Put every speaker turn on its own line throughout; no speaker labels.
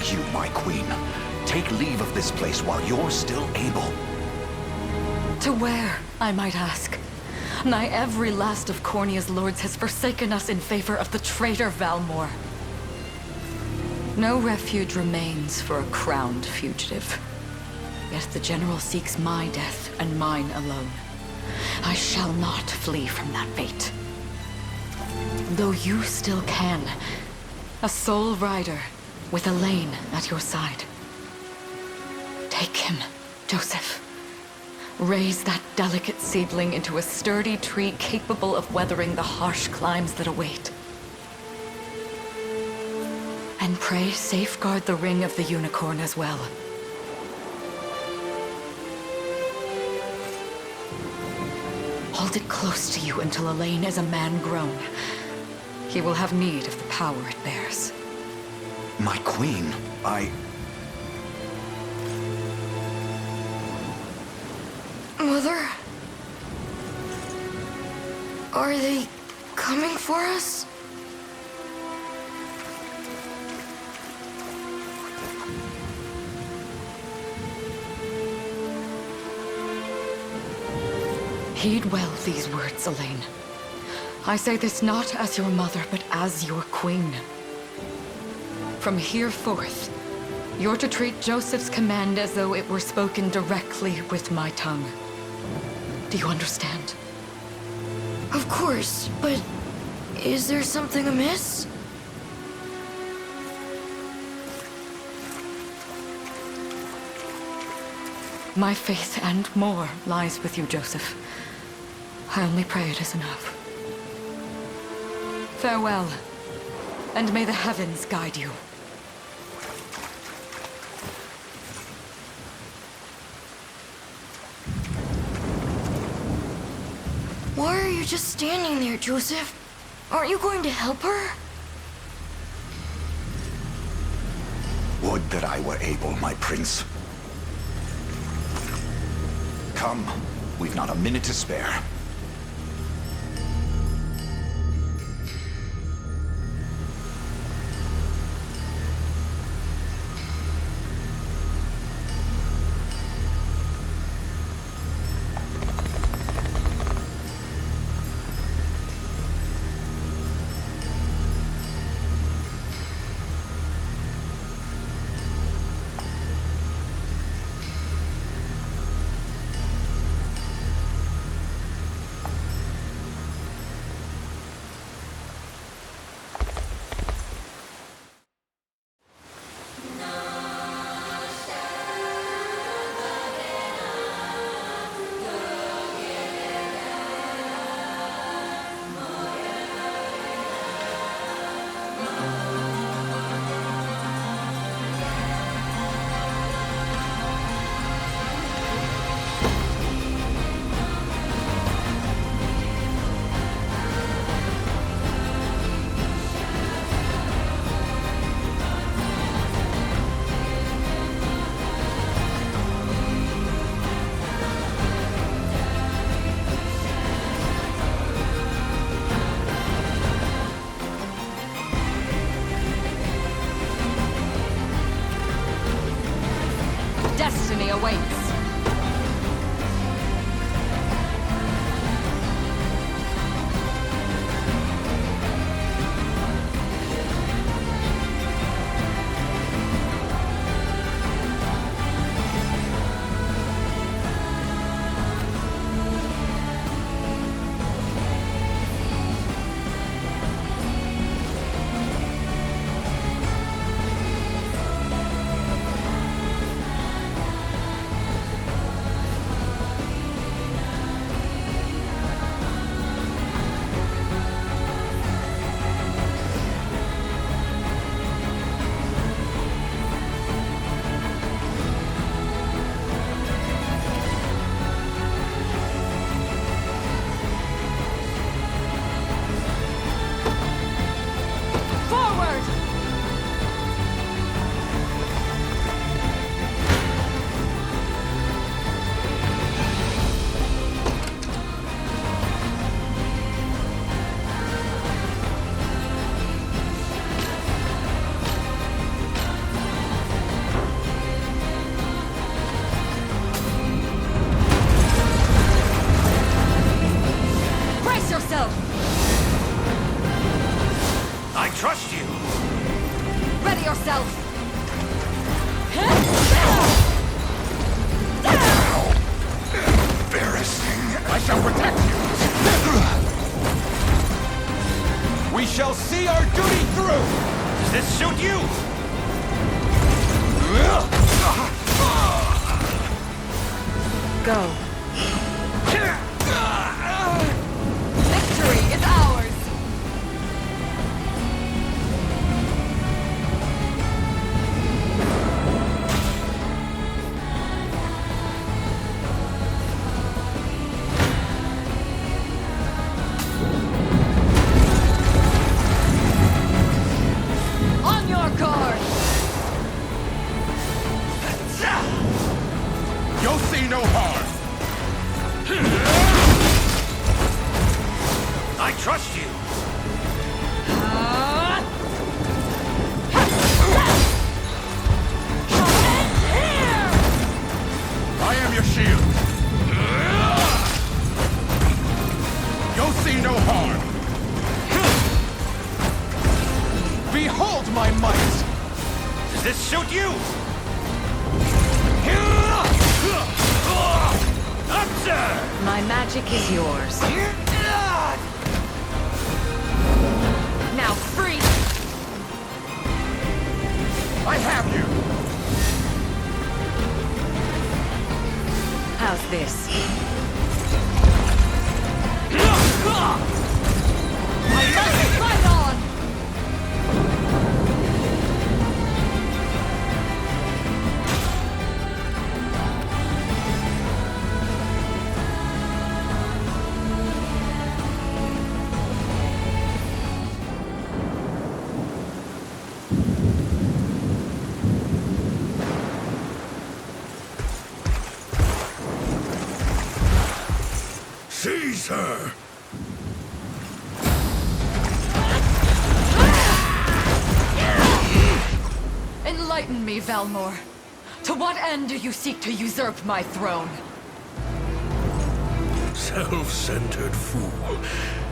beg you, my queen, take leave of this place while you're still able.
To where, I might ask? Nigh every last of Cornia's lords has forsaken us in favor of the traitor Valmor. No refuge remains for a crowned fugitive. Yet the general seeks my death and mine alone. I shall not flee from that fate. Though you still can, a sole rider with Elaine at your side. Take him, Joseph. Raise that delicate seedling into a sturdy tree capable of weathering the harsh climes that await. And pray safeguard the ring of the unicorn as well. Hold it close to you until Elaine is a man grown. He will have need of the power it bears.
My queen,
Mother? Are they coming for us?
Heed well these words, Elaine. I say this not as your mother, but as your queen. From here forth, you're to treat Joseph's command as though it were spoken directly with my tongue. Do you understand?
Of course, but is there something amiss?
My faith and more lies with you, Joseph. I only pray it is enough. Farewell, and may the heavens guide you.
Why are you just standing there, Joseph? Aren't you going to help her?
would that I were able, my prince. Come, we've not a minute to spare.
Destiny awaits.
shall see our duty through!
Does this suit you?
Go. Victory is ours! On your guard!
You'll see no harm!
I trust you.
I am your shield. You'll see no harm. Behold my might!
Does this suit you? Observe!
My magic is yours. Now free!
I have you!
How's this? I must fight on!
Caesar!
Enlighten me, Valmor. To what end do you seek to usurp my throne?
Self-centered fool.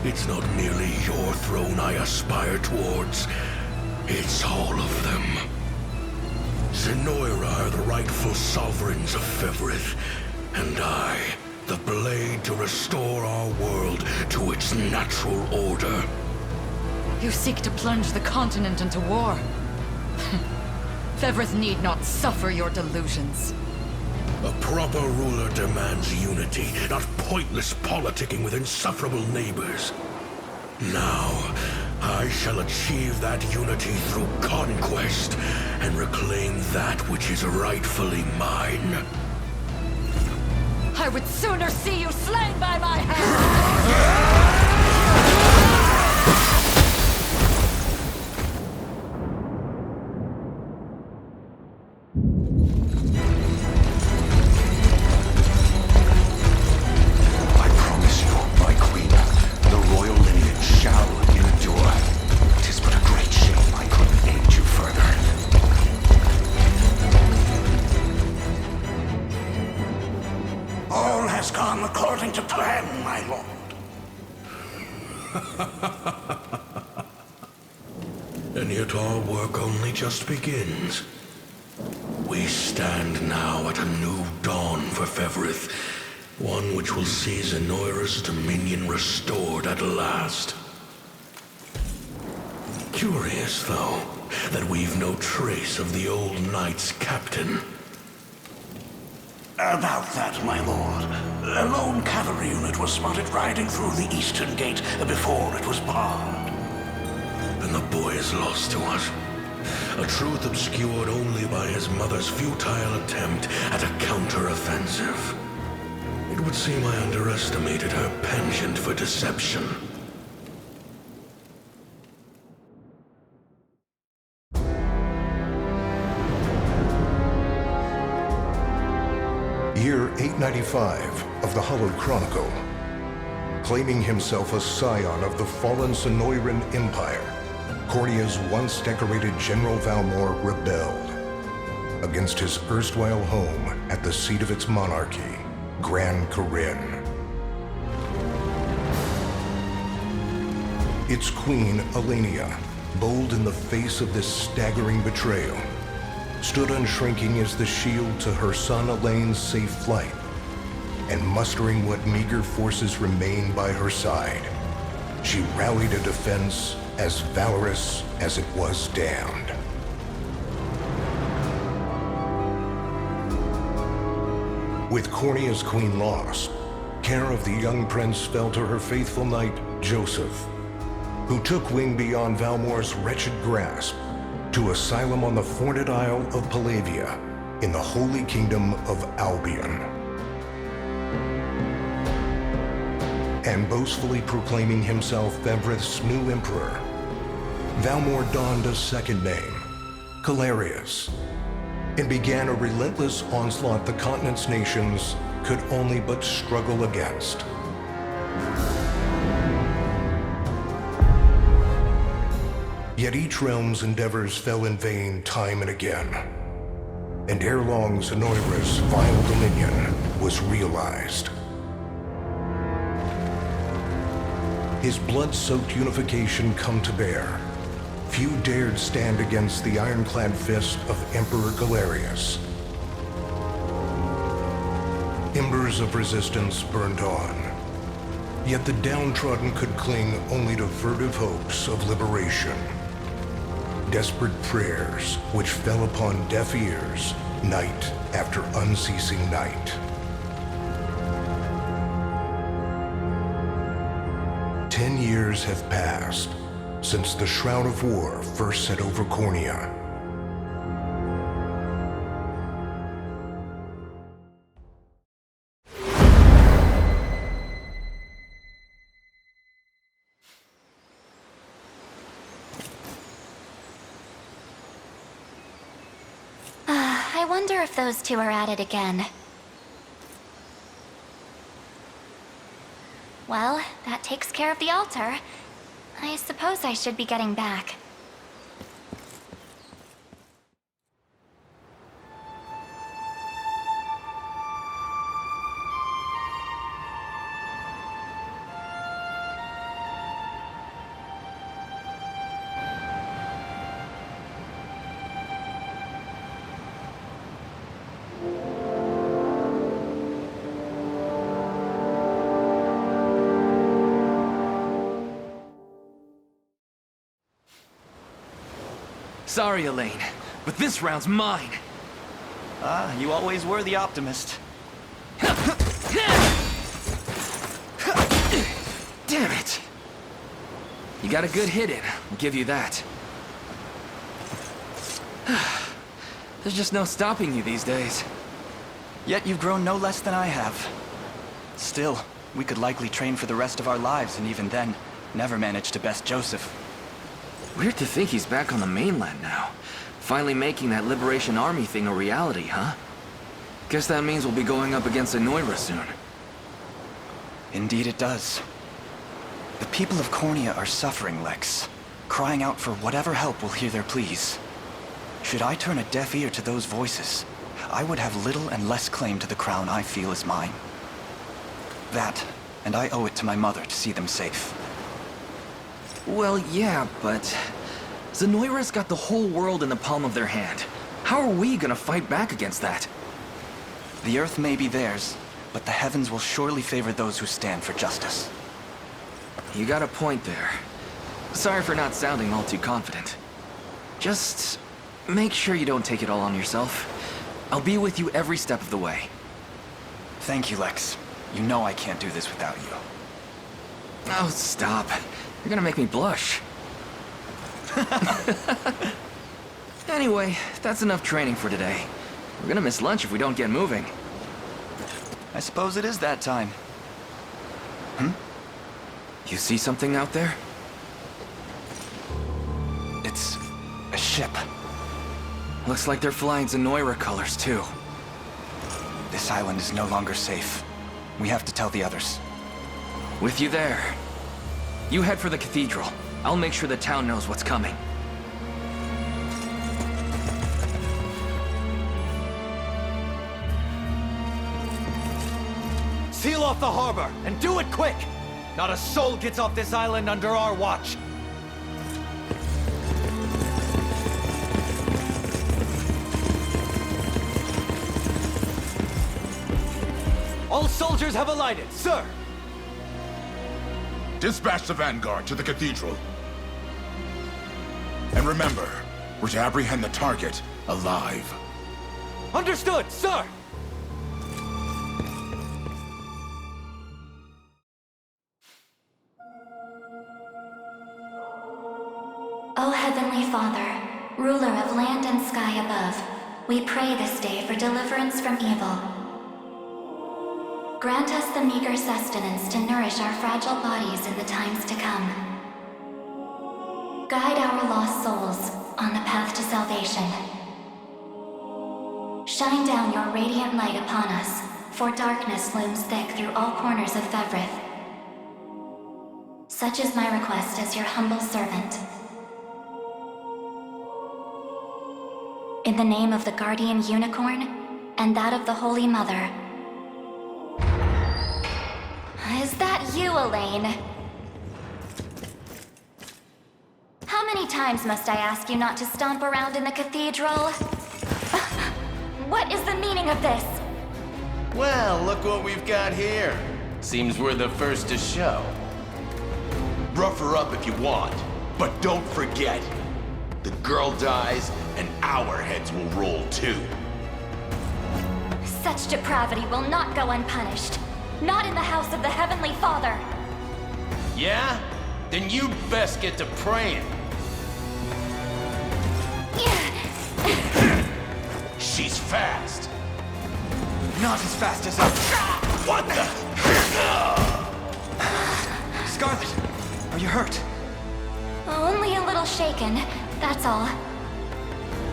It's not merely your throne I aspire towards. It's all of them. Zenoira are the rightful sovereigns of Fevrith, and I, the blade to restore our world to its natural order.
You seek to plunge the continent into war. Fevrith need not suffer your delusions.
A proper ruler demands unity, not pointless politicking with insufferable neighbors. Now, I shall achieve that unity through conquest and reclaim that which is rightfully mine.
I would sooner see you slain by my hand!
I promise you, my queen, the royal lineage shall endure. 'Tis but a great shame I couldn't aid you further.
All has gone according to plan, my lord.
And yet our work only just begins. We stand now at a new dawn for Fevrith, one which will see Zenoira's dominion restored at last. Curious, though, that we've no trace of the old knight's captain.
About that, my lord. A lone cavalry unit was spotted riding through the eastern gate before it was barred.
And the boy is lost to us. A truth obscured only by his mother's futile attempt at a counter-offensive. It would seem I underestimated her penchant for deception.
Year 895 of the Hallowed Chronicle. Claiming himself a scion of the fallen Sonoran Empire, Cordia's once decorated General Valmor rebelled against his erstwhile home at the seat of its monarchy, Gran Corinne. Its queen, Elenia, bold in the face of this staggering betrayal, stood unshrinking as the shield to her son Elaine's safe flight, and mustering what meager forces remained by her side, she rallied a defense as valorous as it was damned. With Cornea's queen lost, care of the young prince fell to her faithful knight, Joseph, who took wing beyond Valmor's wretched grasp to asylum on the Forned Isle of Palavia in the Holy Kingdom of Albion. And boastfully proclaiming himself Bevrith's new emperor, Valmor donned a second name, Calarius, and began a relentless onslaught the continent's nations could only but struggle against. Yet each realm's endeavors fell in vain time and again, and ere long Zenoira's vile dominion was realized. His blood-soaked unification come to bear, few dared stand against the ironclad fist of Emperor Galerius. Embers of resistance burned on, yet the downtrodden could cling only to furtive hopes of liberation. Desperate prayers which fell upon deaf ears night after unceasing night. "10 years have passed since the Shroud of War first set over Cornea.
I wonder if those two are at it again. Well, that takes care of the altar. I suppose I should be getting back.
Sorry, Elaine, but this round's mine.
You always were the optimist.
Damn it! You got a good hit in, I'll give you that. There's just no stopping you these days.
Yet you've grown no less than I have. Still, we could likely train for the rest of our lives, and even then, never manage to best Joseph.
Weird to think he's back on the mainland now. Finally making that Liberation Army thing a reality, huh? Guess that means we'll be going up against Zenoira soon.
Indeed it does. The people of Cornea are suffering, Lex, crying out for whatever help will hear their pleas. Should I turn a deaf ear to those voices, I would have little and less claim to the crown I feel is mine. That, and I owe it to my mother to see them safe.
Well, yeah, but Zenoira's got the whole world in the palm of their hand. How are we gonna fight back against that?
The earth may be theirs, but the heavens will surely favor those who stand for justice.
You got a point there. Sorry for not sounding all too confident. Just make sure you don't take it all on yourself. I'll be with you every step of the way.
Thank you, Lex. You know I can't do this without you.
Oh, stop. You're gonna make me blush. Anyway, that's enough training for today. We're gonna miss lunch if we don't get moving.
I suppose it is that time.
You see something out there?
It's a ship.
Looks like they're flying Zenoira colors, too.
This island is no longer safe. We have to tell the others.
With you there. You head for the cathedral. I'll make sure the town knows what's coming.
Seal off the harbor, and do it quick! Not a soul gets off this island under our watch. All soldiers have alighted, sir!
Dispatch the vanguard to the cathedral. And remember, we're to apprehend the target alive.
Understood, sir!
O Heavenly Father, ruler of land and sky above, we pray this day for deliverance from evil. Grant us the meager sustenance to nourish our fragile bodies in the times to come. Guide our lost souls on the path to salvation. Shine down your radiant light upon us, for darkness looms thick through all corners of Fevrith. Such is my request as your humble servant. In the name of the Guardian Unicorn, and that of the Holy Mother. Is that you, Elaine? How many times must I ask you not to stomp around in the cathedral? What is the meaning of this?
Well, look what we've got here. Seems we're the first to show. Rough her up if you want, but don't forget, the girl dies and our heads will roll too.
Such depravity will not go unpunished. Not in the house of the Heavenly Father.
Yeah? Then you'd best get to praying. She's fast.
Not as fast as us.
What the?
Scarlet, are you hurt?
Only a little shaken, that's all.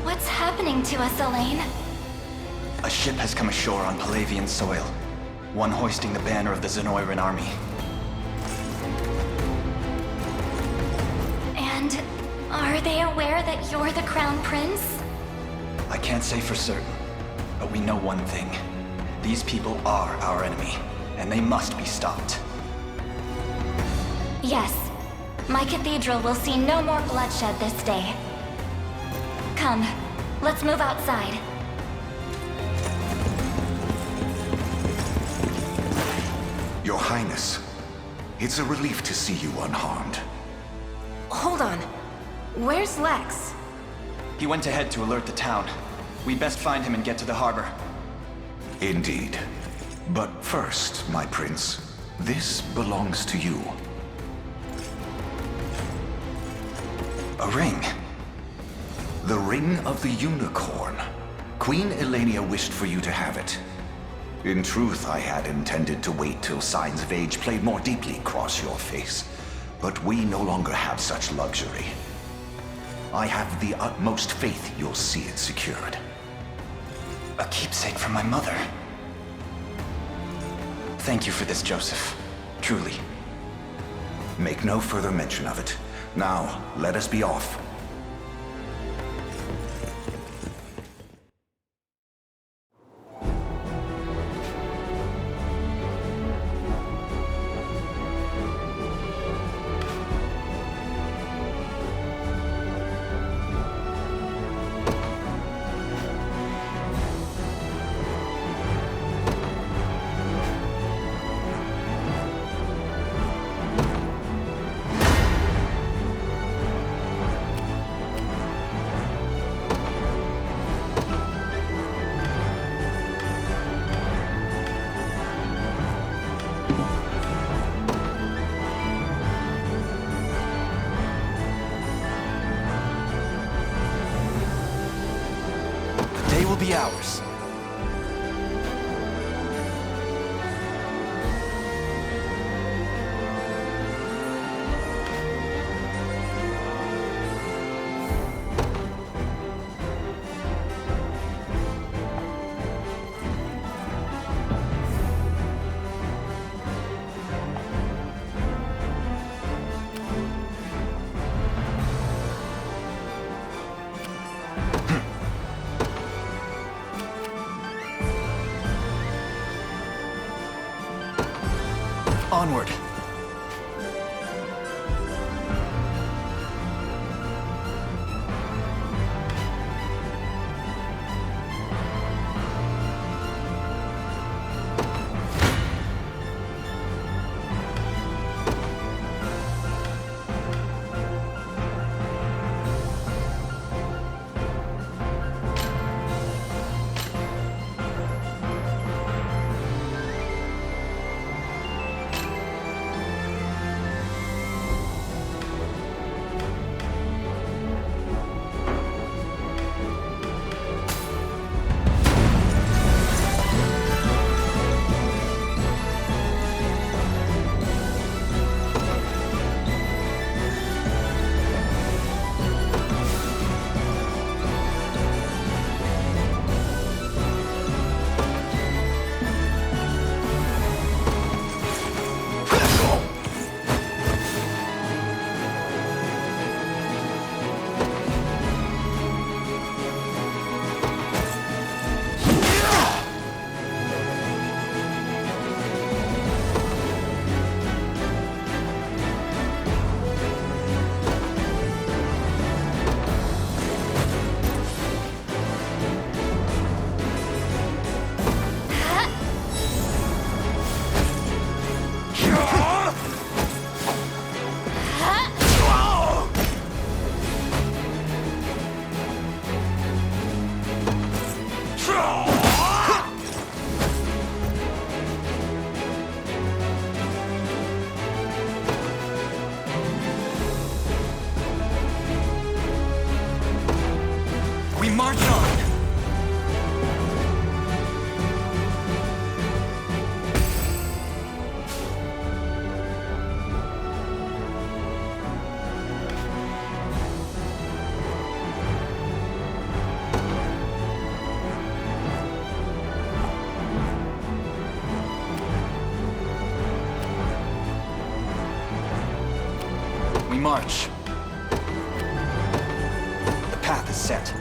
What's happening to us, Elaine?
A ship has come ashore on Palavian soil. One hoisting the banner of the Zenoiran army.
And are they aware that you're the Crown Prince?
I can't say for certain, but we know one thing. These people are our enemy, and they must be stopped.
Yes. My cathedral will see no more bloodshed this day. Come, let's move outside.
Your Highness, it's a relief to see you unharmed.
Hold on. Where's Lex?
He went ahead to alert the town. We'd best find him and get to the harbor.
Indeed. But first, my prince, this belongs to you.
A ring.
The Ring of the Unicorn. Queen Elenia wished for you to have it. In truth, I had intended to wait till signs of age played more deeply across your face. But we no longer have such luxury. I have the utmost faith you'll see it secured.
A keepsake from my mother. Thank you for this, Joseph. Truly.
Make no further mention of it. Now, let us be off.
Will be ours. Onward.
We march on! We march.
The path is set.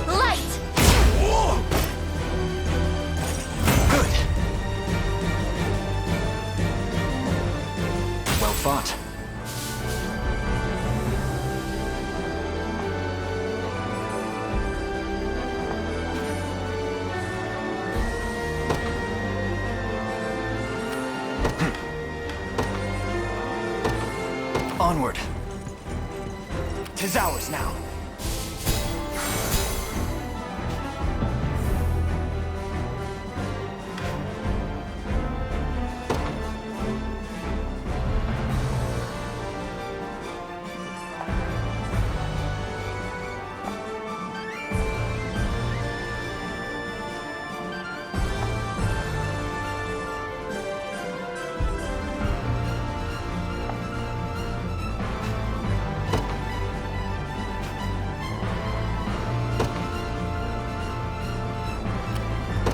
Light!
Good. Well fought. Onward. 'Tis ours now.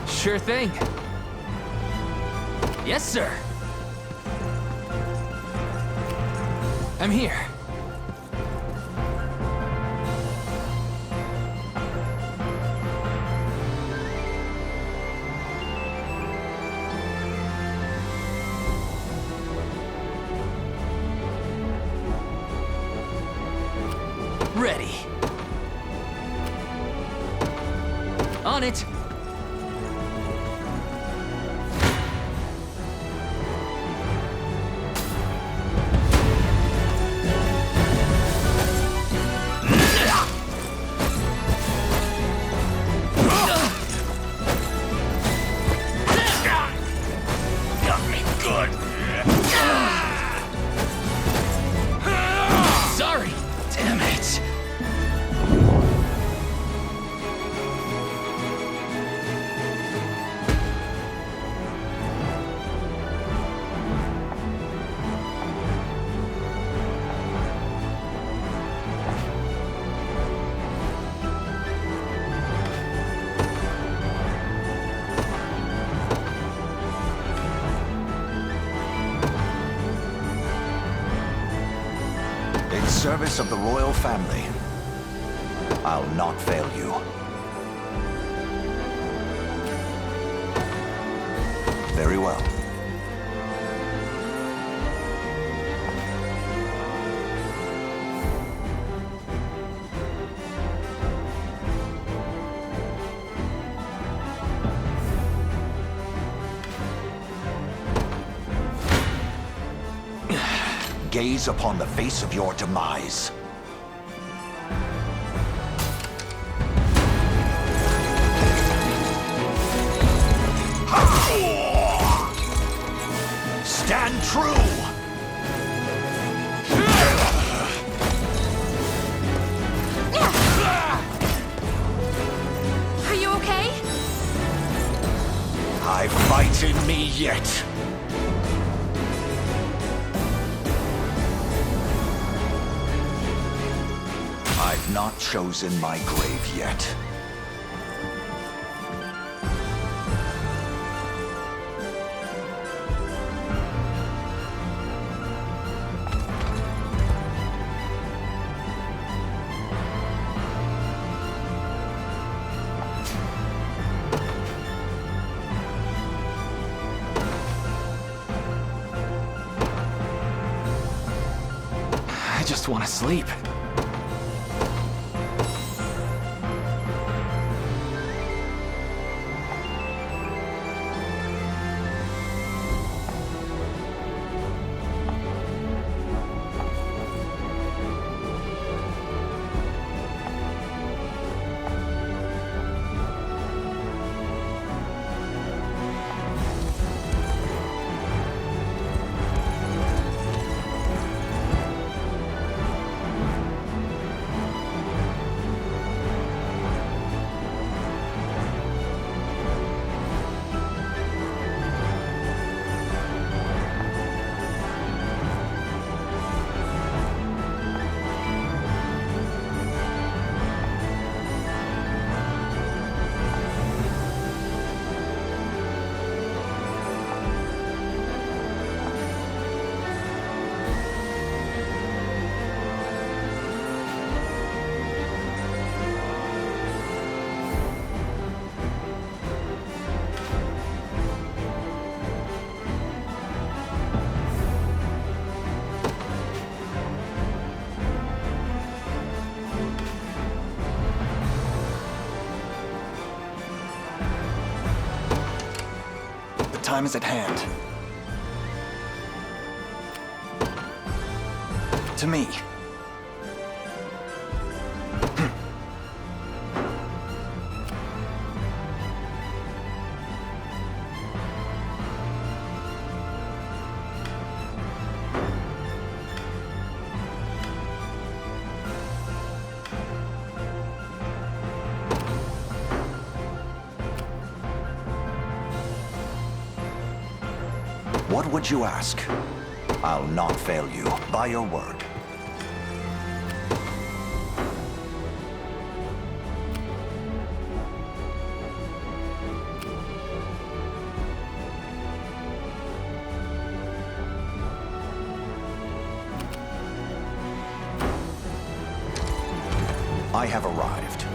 Sure thing. Yes, sir. I'm here. Ready. On it. Sorry. Damn it.
In service of the royal family, I'll not fail you. Very well. Gaze upon the face of your demise. Stand true!
Are you okay?
I fight in me yet. I've not chosen my grave yet.
I just want to sleep.
time is at hand. To me.
What would you ask? I'll not fail you, by your word. I have arrived.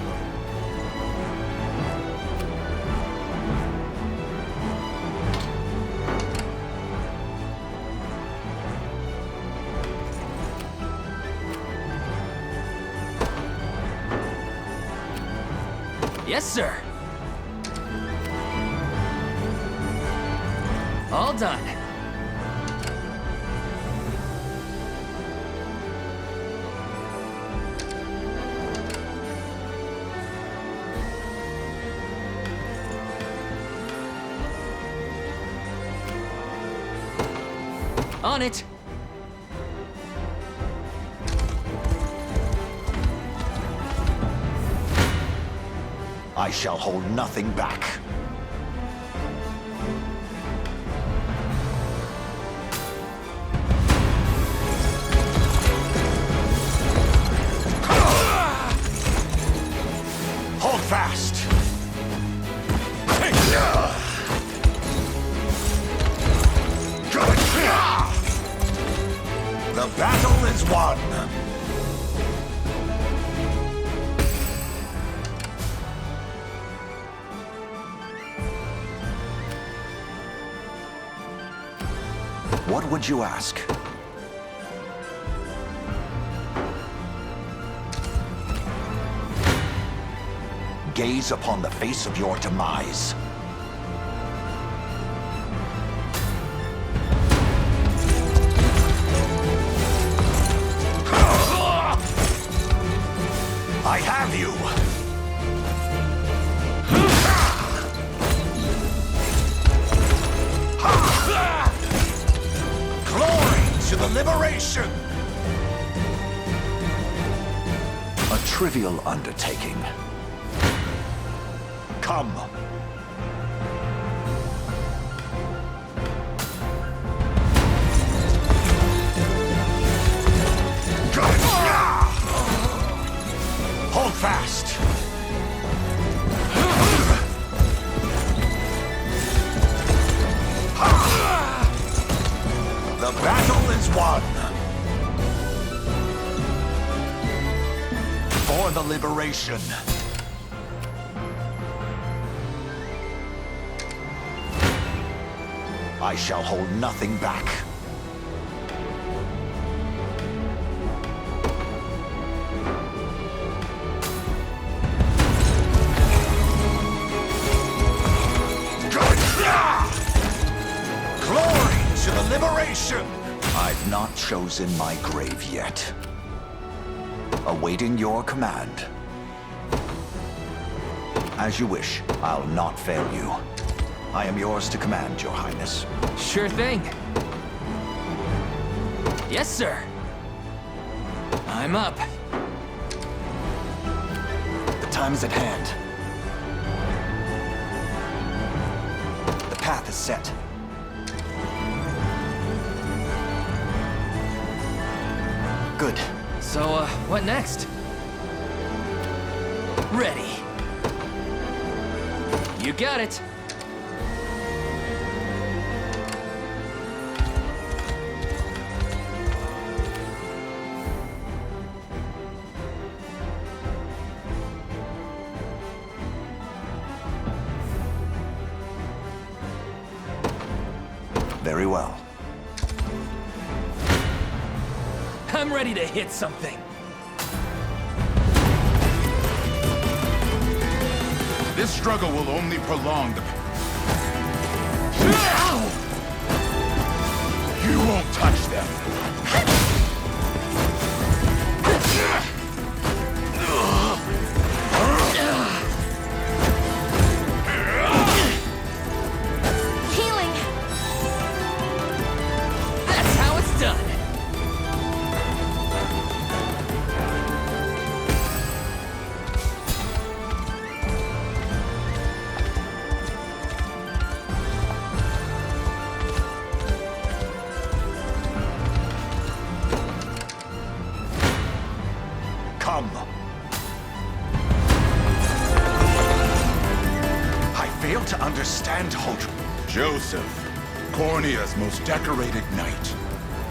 Yes, sir. All done. On it.
I shall hold nothing back. Hold fast. The battle is won. What would you ask? Gaze upon the face of your demise. I have you! To the liberation! A trivial undertaking. Come. Hold fast. The battle is won! For the liberation. I shall hold nothing back. Glory to the liberation! I've not chosen my grave yet. Awaiting your command. As you wish, I'll not fail you. I am yours to command, Your Highness.
Sure thing. Yes, sir. I'm up.
The time is at hand. The path is set. Good.
So, what next? Ready. You got it.
Very well.
I'm ready to hit something.
This struggle will only prolong the...
understand, Holt.
Joseph, Cornea's most decorated knight.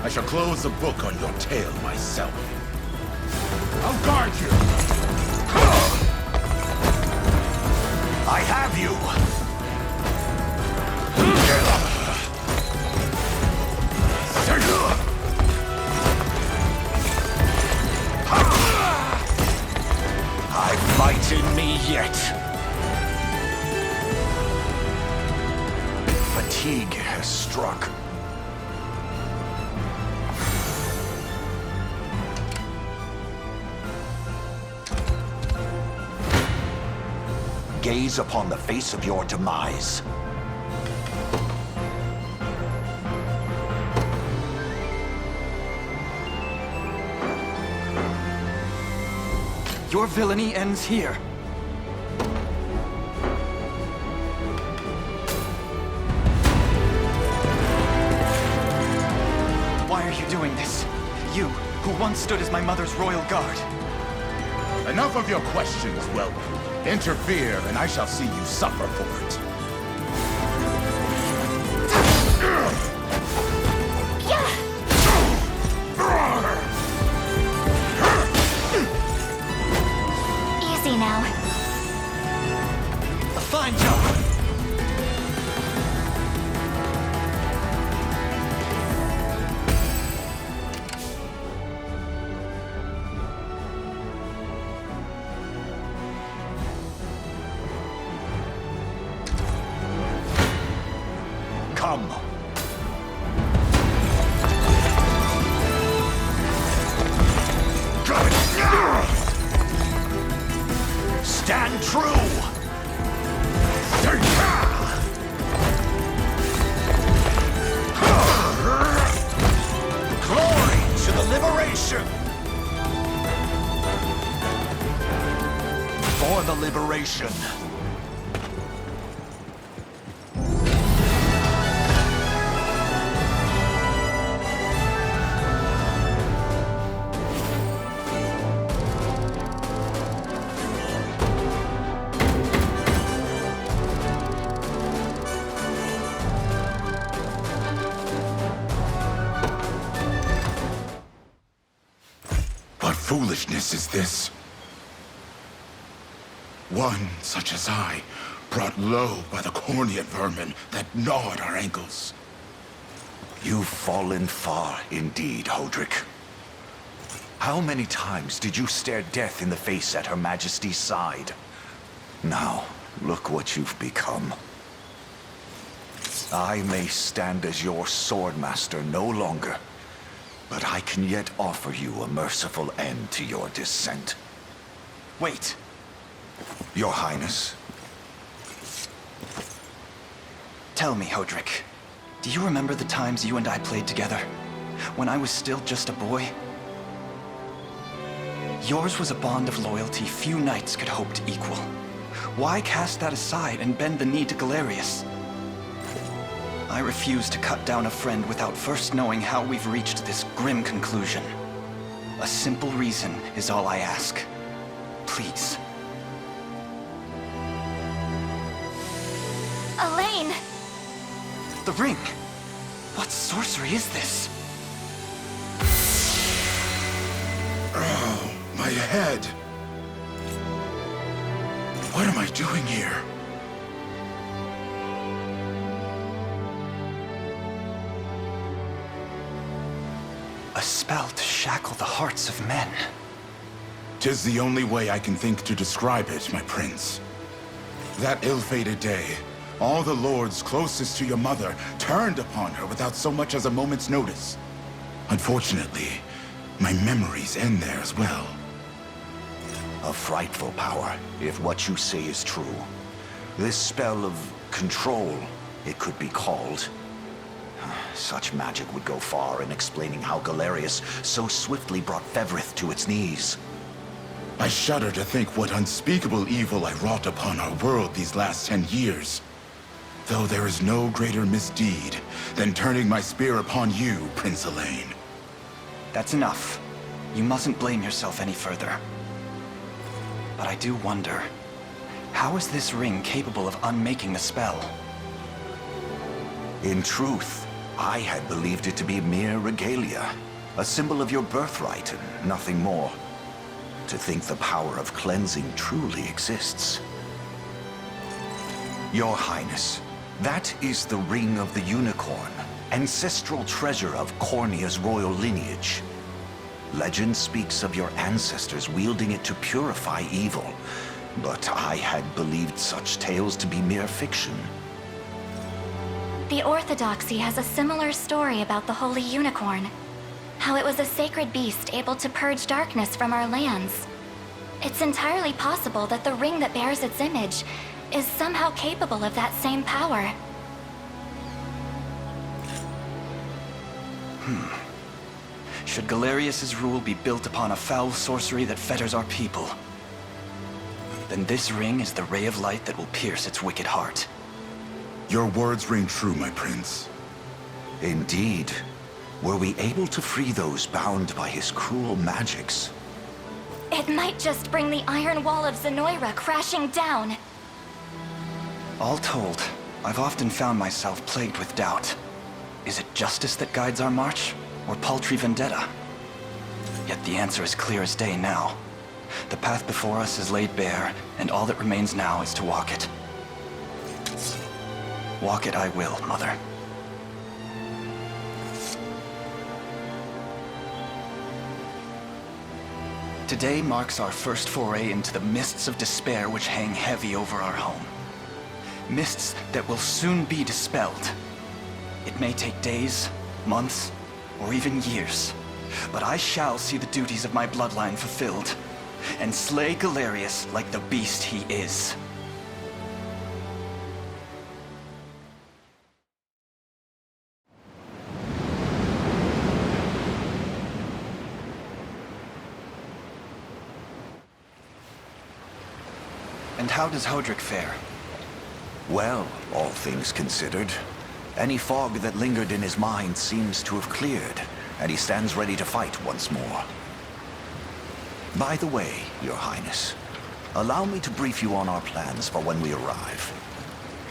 I shall close the book on your tale myself. I'll guard you!
I have you! I fight in me yet. Fatigue has struck. Gaze upon the face of your demise.
Your villainy ends here. Why are you doing this? You, who once stood as my mother's royal guard.
Enough of your questions, whelp. Interfere, and I shall see you suffer for it.
Easy now.
A fine job!
Come. Stand true! Glory to the liberation! For the liberation.
What foolishness is this? One such as I, brought low by the Cornean vermin that gnawed our ankles.
You've fallen far indeed, Hodrick. How many times did you stare death in the face at Her Majesty's side? Now, look what you've become. I may stand as your swordmaster no longer, but I can yet offer you a merciful end to your descent.
Wait.
Your Highness.
Tell me, Hodrick. Do you remember the times you and I played together? When I was still just a boy? Yours was a bond of loyalty few knights could hope to equal. Why cast that aside and bend the knee to Galerius? I refuse to cut down a friend without first knowing how we've reached this grim conclusion. A simple reason is all I ask. Please.
Elaine!
The ring! What sorcery is this?
Oh, my head! What am I doing here?
A spell to shackle the hearts of men.
'Tis the only way I can think to describe it, my prince. That ill-fated day, all the lords closest to your mother turned upon her without so much as a moment's notice. Unfortunately, my memories end there as well.
A frightful power, if what you say is true. This spell of control, it could be called. Such magic would go far in explaining how Galerius so swiftly brought Fevrith to its knees.
I shudder to think what unspeakable evil I wrought upon our world these last 10 years. Though there is no greater misdeed than turning my spear upon you, Prince Elaine.
That's enough. You mustn't blame yourself any further. But I do wonder, how is this ring capable of unmaking the spell?
In truth, I had believed it to be mere regalia, a symbol of your birthright and nothing more. To think the power of cleansing truly exists. Your Highness, that is the Ring of the Unicorn, ancestral treasure of Cornia's royal lineage. Legend speaks of your ancestors wielding it to purify evil, but I had believed such tales to be mere fiction.
The Orthodoxy has a similar story about the Holy Unicorn. How it was a sacred beast able to purge darkness from our lands. It's entirely possible that the ring that bears its image is somehow capable of that same power.
Should Galerius's rule be built upon a foul sorcery that fetters our people, then this ring is the ray of light that will pierce its wicked heart.
Your words ring true, my prince.
Indeed. Were we able to free those bound by his cruel magics?
It might just bring the Iron Wall of Zenoira crashing down.
All told, I've often found myself plagued with doubt. Is it justice that guides our march, or paltry vendetta? Yet the answer is clear as day now. The path before us is laid bare, and all that remains now is to walk it. Walk it I will, Mother. Today marks our first foray into the mists of despair which hang heavy over our home. Mists that will soon be dispelled. It may take days, months, or even years, but I shall see the duties of my bloodline fulfilled, and slay Galerius like the beast he is. And how does Hodrick fare?
Well, all things considered. Any fog that lingered in his mind seems to have cleared, and he stands ready to fight once more. By the way, Your Highness, allow me to brief you on our plans for when we arrive.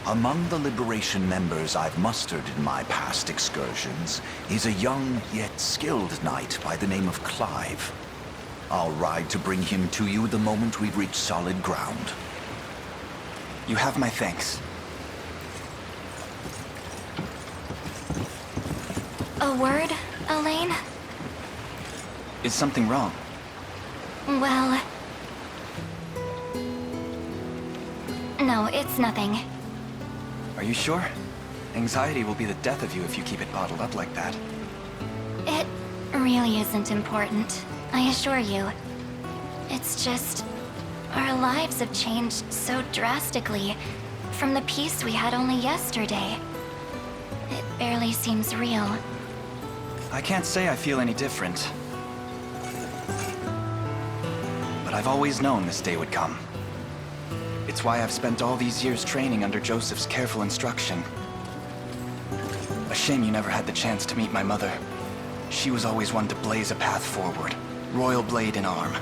Among the Liberation members I've mustered in my past excursions is a young yet skilled knight by the name of Clive. I'll ride to bring him to you the moment we've reached solid ground.
You have my thanks.
A word, Elaine?
Is something wrong?
Well... No, it's nothing.
Are you sure? Anxiety will be the death of you if you keep it bottled up like that.
It really isn't important, I assure you. It's just... our lives have changed so drastically from the peace we had only yesterday. It barely seems real.
I can't say I feel any different. But I've always known this day would come. It's why I've spent all these years training under Joseph's careful instruction. A shame you never had the chance to meet my mother. She was always one to blaze a path forward, royal blade in arm.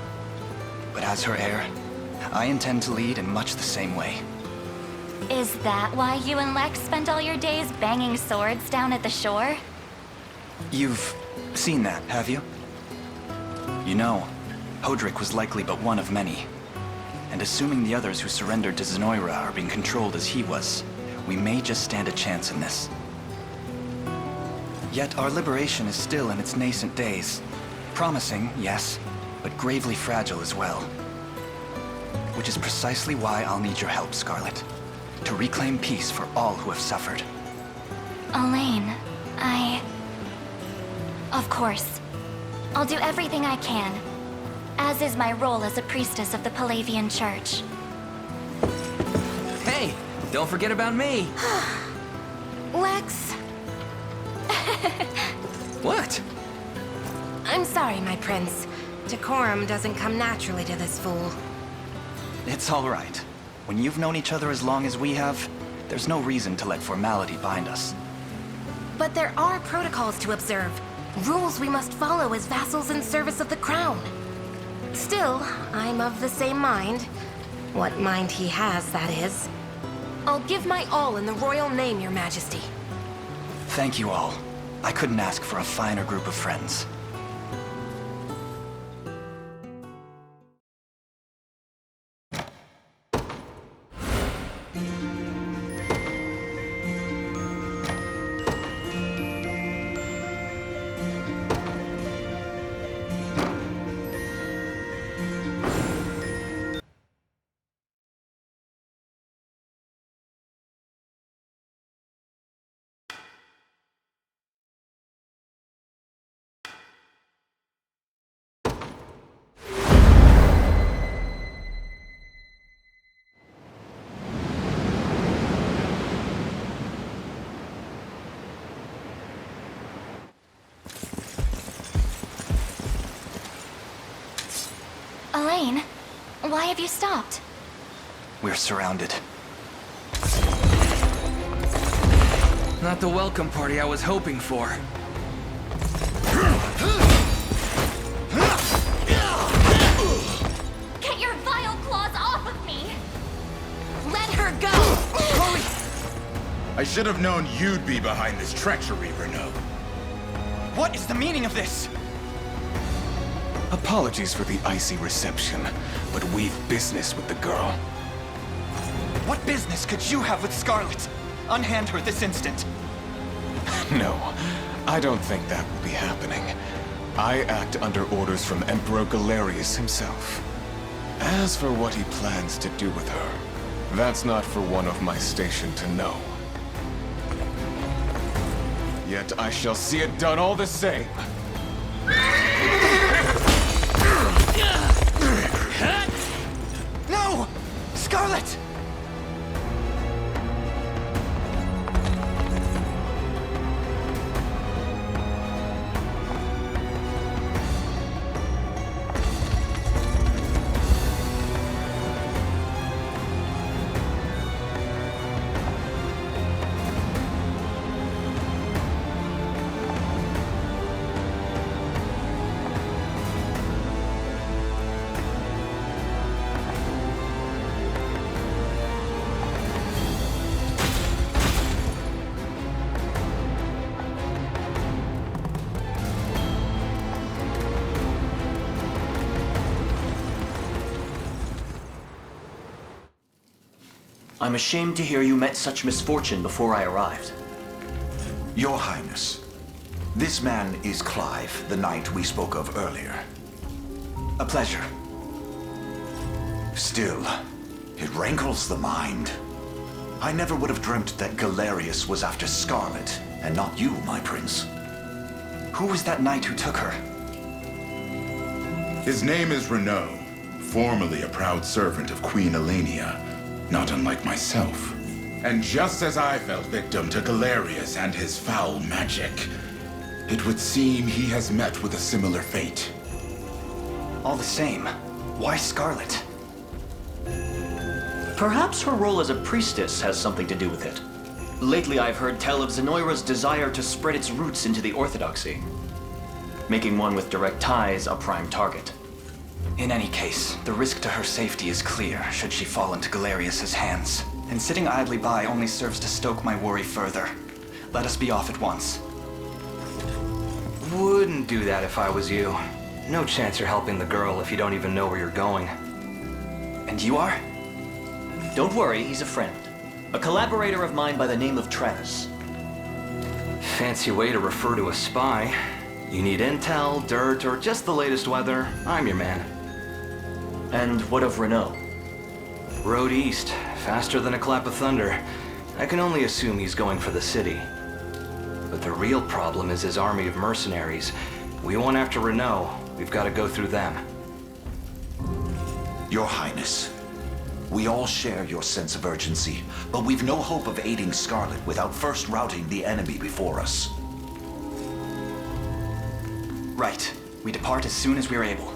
But as her heir, I intend to lead in much the same way.
Is that why you and Lex spent all your days banging swords down at the shore?
You've seen that, have you? You know, Hodrick was likely but one of many. And assuming the others who surrendered to Zenoira are being controlled as he was, we may just stand a chance in this. Yet our liberation is still in its nascent days. Promising, yes, but gravely fragile as well. Which is precisely why I'll need your help, Scarlet. To reclaim peace for all who have suffered.
Elaine, Of course. I'll do everything I can. As is my role as a priestess of the Palavian Church.
Hey, don't forget about me.
Lex.
What?
I'm sorry, my prince. Decorum doesn't come naturally to this fool.
It's all right. When you've known each other as long as we have, there's no reason to let formality bind us.
But there are protocols to observe. Rules we must follow as vassals in service of the crown. Still, I'm of the same mind. What mind he has, that is. I'll give my all in the royal name, Your Majesty.
Thank you all. I couldn't ask for a finer group of friends.
Elaine, why have you stopped?
We're surrounded.
Not the welcome party I was hoping for.
Get your vile claws off of me!
Let her go!
Hurry!
I should have known you'd be behind this treachery, Renault.
What is the meaning of this?
Apologies for the icy reception, but we've business with the girl.
What business could you have with Scarlet? Unhand her this instant.
No, I don't think that will be happening. I act under orders from Emperor Galerius himself. As for what he plans to do with her, that's not for one of my station to know. Yet I shall see it done all the same.
No! Scarlet!
I'm ashamed to hear you met such misfortune before I arrived.
Your Highness, this man is Clive, the knight we spoke of earlier.
A pleasure.
Still, it rankles the mind. I never would have dreamt that Galerius was after Scarlet, and not you, my prince.
Who was that knight who took her?
His name is Renault, formerly a proud servant of Queen Elenia, not unlike myself. And just as I fell victim to Galerius and his foul magic, it would seem he has met with a similar fate.
All the same, why Scarlet?
Perhaps her role as a priestess has something to do with it. Lately I've heard tell of Zenoira's desire to spread its roots into the Orthodoxy, making one with direct ties a prime target.
In any case, the risk to her safety is clear should she fall into Galerius's hands. And sitting idly by only serves to stoke my worry further. Let us be off at once.
Wouldn't do that if I was you. No chance you're helping the girl if you don't even know where you're going.
And you are?
Don't worry, he's a friend. A collaborator of mine by the name of Travis.
Fancy way to refer to a spy. You need intel, dirt, or just the latest weather, I'm your man.
And what of Renault?
Road east, faster than a clap of thunder. I can only assume he's going for the city. But the real problem is his army of mercenaries. We went after Renault. We've got to go through them.
Your Highness, we all share your sense of urgency, but we've no hope of aiding Scarlet without first routing the enemy before us.
Right. We depart as soon as we're able.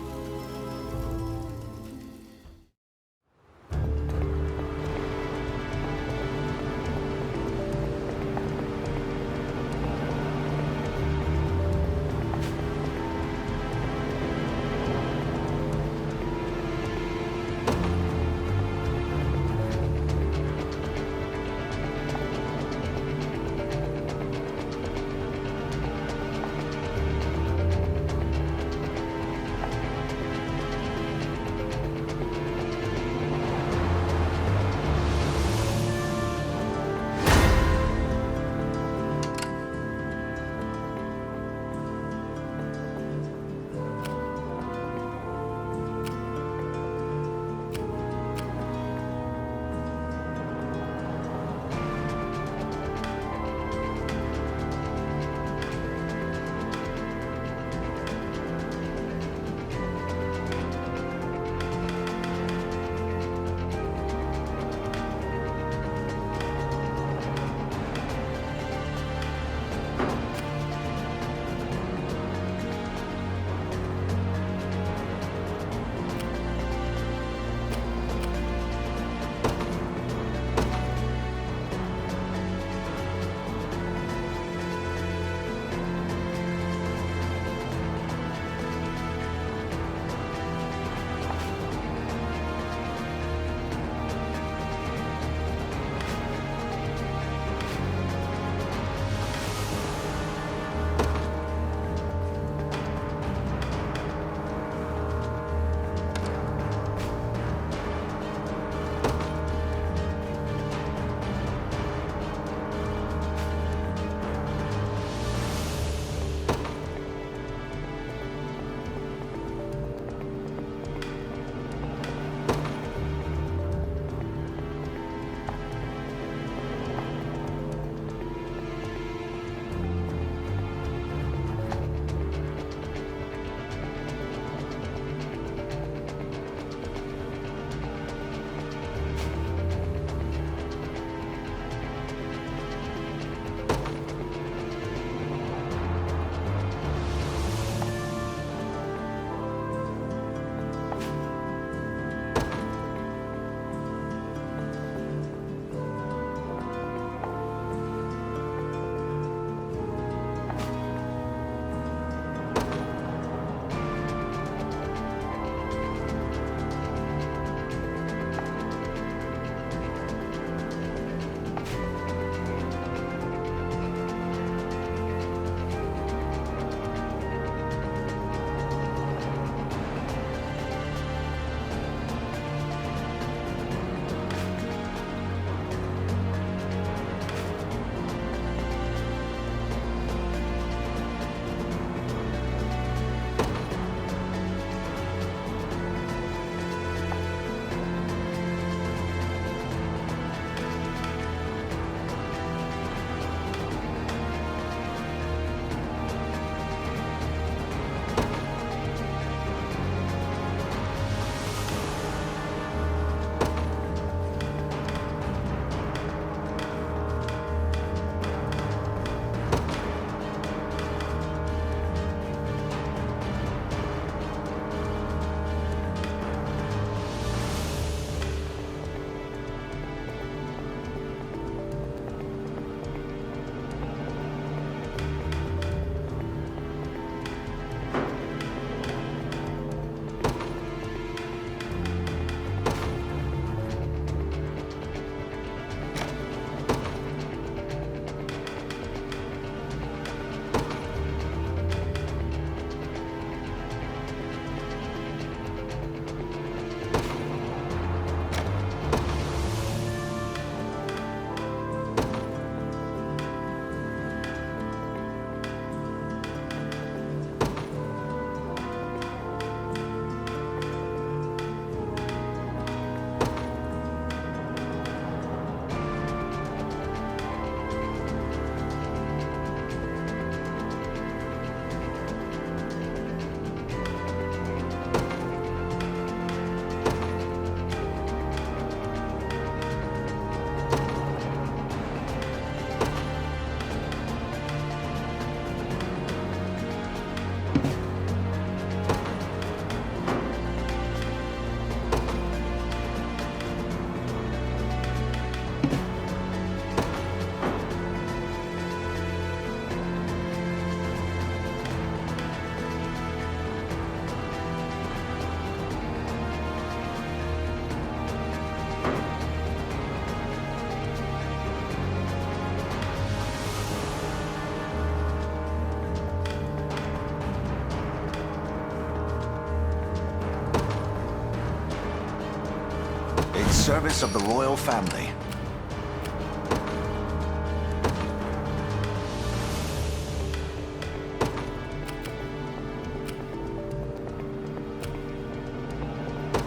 service of the royal family.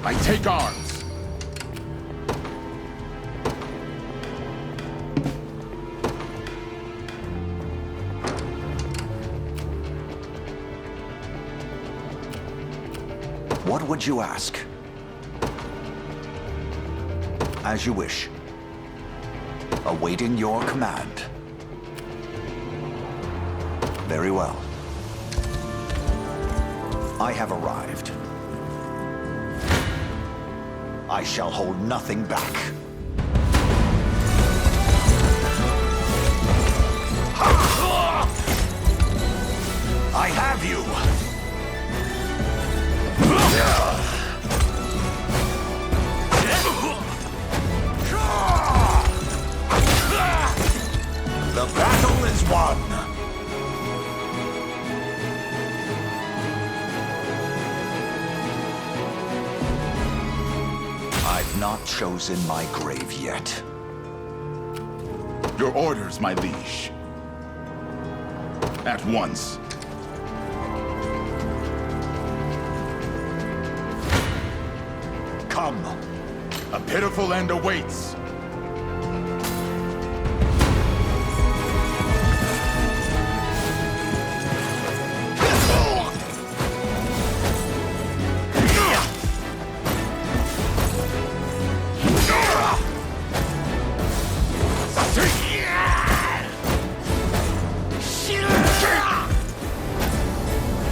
I take arms.
What would you ask? As you wish. Awaiting your command. Very well. I have arrived. I shall hold nothing back. I have you! The battle is won! I've not chosen my grave yet.
Your orders, my liege. At once.
Come.
A pitiful end awaits.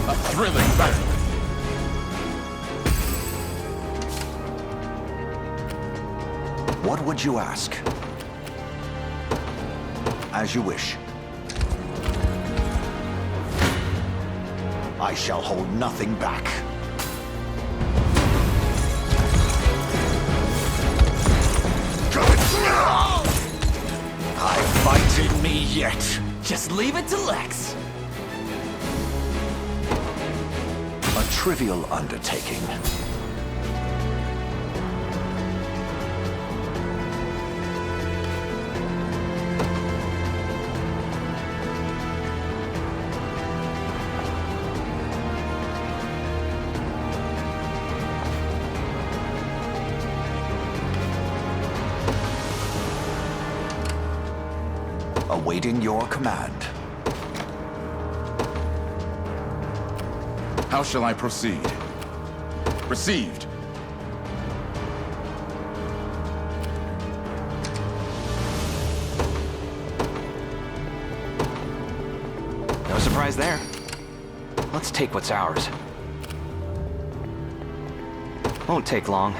A thrilling battle.
What would you ask? As you wish. I shall hold nothing back. I fight in me yet.
Just leave it to Lex.
A trivial undertaking. Awaiting your command.
How shall I proceed? Received.
No surprise there. Let's take what's ours. Won't take long.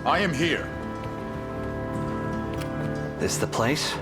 I am here.
This the place?